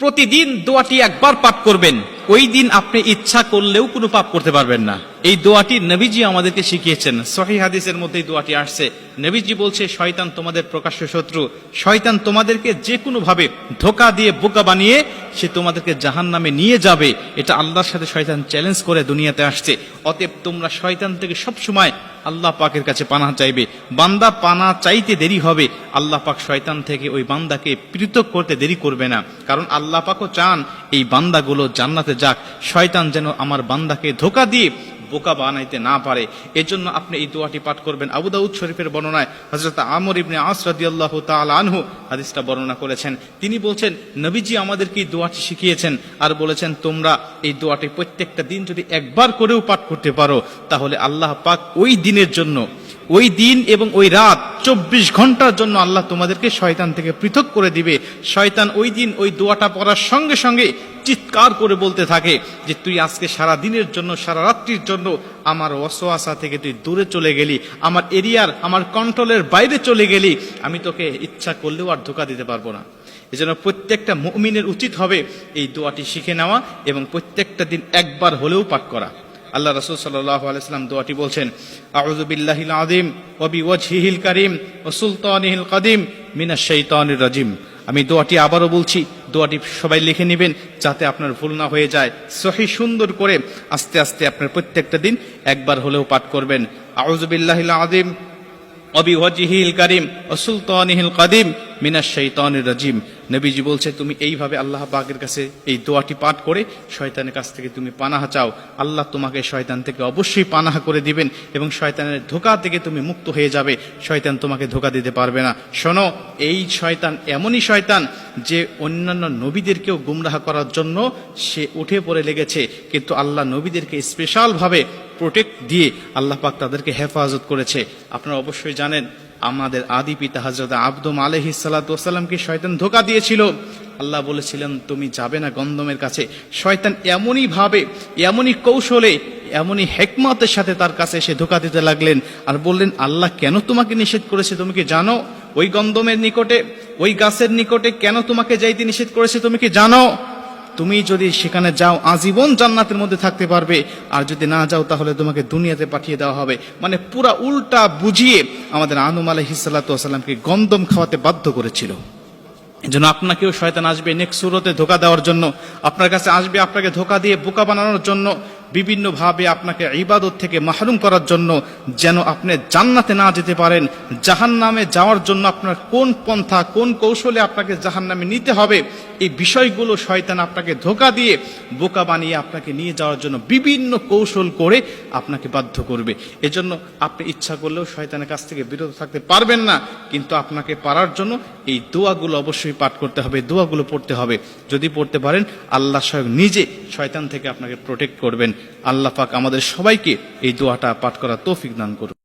প্রতিদিন দোয়াটি একবার পাঠ করবেন, ওই দিন আপনি ইচ্ছা করলেও কোনো পাপ করতে পারবেন না। এই দোয়াটি নবীজি আমাদেরকে শিখিয়েছেন। সহিহ হাদিসের মধ্যে এই দোয়াটি আসছে। নবীজি বলছে, শয়তান তোমাদের প্রকাশ্য শত্রু, শয়তান তোমাদেরকে যে কোনো ভাবে ধোঁকা দিয়ে বোকা বানিয়ে সে তোমাদেরকে জাহান্নামে নিয়ে যাবে। এটা আল্লাহর সাথে শয়তান চ্যালেঞ্জ করে দুনিয়াতে আসছে। অতএব তোমরা শয়তান থেকে সবসময় আল্লাহ পাকের কাছে পানাহ চাইবে। বান্দা পানাহ চাইতে দেরি হবে, আল্লাহ পাক শয়তান থেকে ওই বান্দাকে পৃথক করতে দেরি করবে না। কারণ আল্লাহ পাকও চান এই বান্দাগুলো জান্নাতে যাক, শয়তান যেন আমার বান্দাকে ধোঁকা দিয়ে বোকা বানাইতে না পারে। এজন্য আপনি এই দোয়াটি পাঠ করবেন। আবু দাউদ শরীফের বর্ণনায় হযরত আমর ইবনে আস রাদিয়াল্লাহু তাআলা আনহু হাদিসটা বর্ণনা করেছেন। তিনি বলছেন, নবীজি আমাদেরকে এই দোয়াটি শিখিয়েছেন আর বলেছেন, তোমরা এই দোয়াটি প্রত্যেকটা দিন যদি একবার করেও পাঠ করতে পারো, তাহলে আল্লাহ পাক ওই দিনের জন্য, ওই দিন এবং ওই রাত 24 ঘন্টার জন্য আল্লাহ তোমাদেরকে শয়তান থেকে পৃথক করে দিবে। শয়তান ওই দিন ওই দোয়াটা পড়ার সঙ্গে সঙ্গে চিৎকার করে বলতে থাকে যে, তুই আজকে সারা দিনের জন্য, সারা রাত্রির জন্য আমার ওয়াসওয়াসা থেকে তুই দূরে চলে গেলি, আমার এরিয়ার, আমার কন্ট্রোলের বাইরে চলে গেলি, আমি তোকে ইচ্ছা করলেও আর ধোঁকা দিতে পারবো না। এজন্য প্রত্যেকটা মুমিনের উচিত হবে এই দোয়াটি শিখে নেওয়া এবং প্রত্যেকটা দিন একবার হলেও পাঠ করা। আল্লাহ রাসূল সাল্লাল্লাহু আলাইহি ওয়াসাল্লাম দোয়াটি বলছেন, আউযু বিল্লাহিল আযীম ওয়া বিওয়াজহিল কারীম ওয়া সুলতানিহিল কাদিম মিনাশ শাইতানির রাজিম। আমি দোয়াটি আবারও বলছি, দোয়াটি সবাই লিখে নেবেন যাতে আপনার ভুল না হয়ে যায়। সহি সুন্দর করে আস্তে আস্তে আপনার প্রত্যেকটা দিন একবার হলেও পাঠ করবেন। আউযু বিল্লাহিল আযীম ওয়া বিওয়াজহিল কারীম ওয়া সুলতানিহিল কাদিম মিনাশ শাইতানির রাজিম। নবীজি বলছে, তুমি এইভাবে আল্লাহ পাকের কাছে এই দোয়াটি পাঠ করে শয়তানের কাছ থেকে তুমি পানাহ চাও, আল্লাহ তোমাকে শয়তান থেকে অবশ্যই পানাহ করে দিবেন এবং শয়তানের ধোঁকা থেকে তুমি মুক্ত হয়ে যাবে। শয়তান তোমাকে ধোঁকা দিতে পারবে না। শোনো, এই শয়তান এমনই শয়তান যে অন্যান্য নবীদেরকেও গুমরাহ করার জন্য সে উঠে পড়ে লেগেছে, কিন্তু আল্লাহ নবীদেরকে স্পেশাল ভাবে প্রোটেক্ট দিয়ে আল্লাহ পাক তাদেরকে হেফাজত করেছে। আপনারা অবশ্যই জানেন, আমাদের আদি পিতা হযরত আদম আলাইহিস সালাতু ওয়াস সালামকে শয়তান ধোঁকা দিয়েছিল। আল্লাহ বলেছিলেন, তুমি যাবে না গন্ধমের কাছে। শয়তান এমনই ভাবে, এমনই কৌশলে, এমনই হিকমতের সাথে তার কাছে এসে ধোঁকা দিতে লাগলেন আর বললেন, আল্লাহ কেন তোমাকে নিষেধ করেছে তুমি কি জানো? ওই গন্ধমের নিকটে, ওই গাছের নিকটে কেন তোমাকে যাইতে নিষেধ করেছে তুমি কি জানো? তুমি যদি সেখানে যাও আজীবন জান্নাতের মধ্যে থাকতে পারবে, আর যদি না যাও তাহলে তোমাকে দুনিয়াতে পাঠিয়ে দেওয়া হবে। মানে পুরা উল্টা বুঝিয়ে আমাদের আদম আলাইহিস সালাতু ওয়াস সালামকে গন্ধম খাওয়াতে বাধ্য করেছিল। এজন্য আপনাকেও শয়তান আসবে নেক্সট সুরতে ধোঁকা দেওয়ার জন্য, আপনার কাছে আসবে আপনাকে ধোঁকা দিয়ে বোকা বানানোর জন্য, বিভিন্ন ভাবে আপনাকে ইবাদত থেকে মাহরুম করার জন্য, যেন আপনি জান্নাতে না যেতে পারেন। জাহান্নামে যাওয়ার জন্য আপনার কোন পন্থা, কোন কৌশলে আপনাকে জাহান্নামে নিতে হবে, এই বিষয়গুলো শয়তান আপনাকে ধোঁকা দিয়ে বোকা বানিয়ে আপনাকে নিয়ে যাওয়ার জন্য বিভিন্ন কৌশল করে আপনাকে বাধ্য করবে। এজন্য আপনি ইচ্ছা করলেও শয়তানের কাছ থেকে বিরত থাকতে পারবেন না, কিন্তু আপনাকে পারার জন্য এই দোয়াগুলো অবশ্যই পাঠ করতে হবে, দোয়াগুলো পড়তে হবে। যদি পড়তে পারেন, আল্লাহ স্বয়ং নিজে শয়তান থেকে আপনাকে প্রোটেক্ট করবেন। আল্লাহ পাক আমাদের সবাইকে এই দোয়াটা পাঠ করার তৌফিক দান করুন।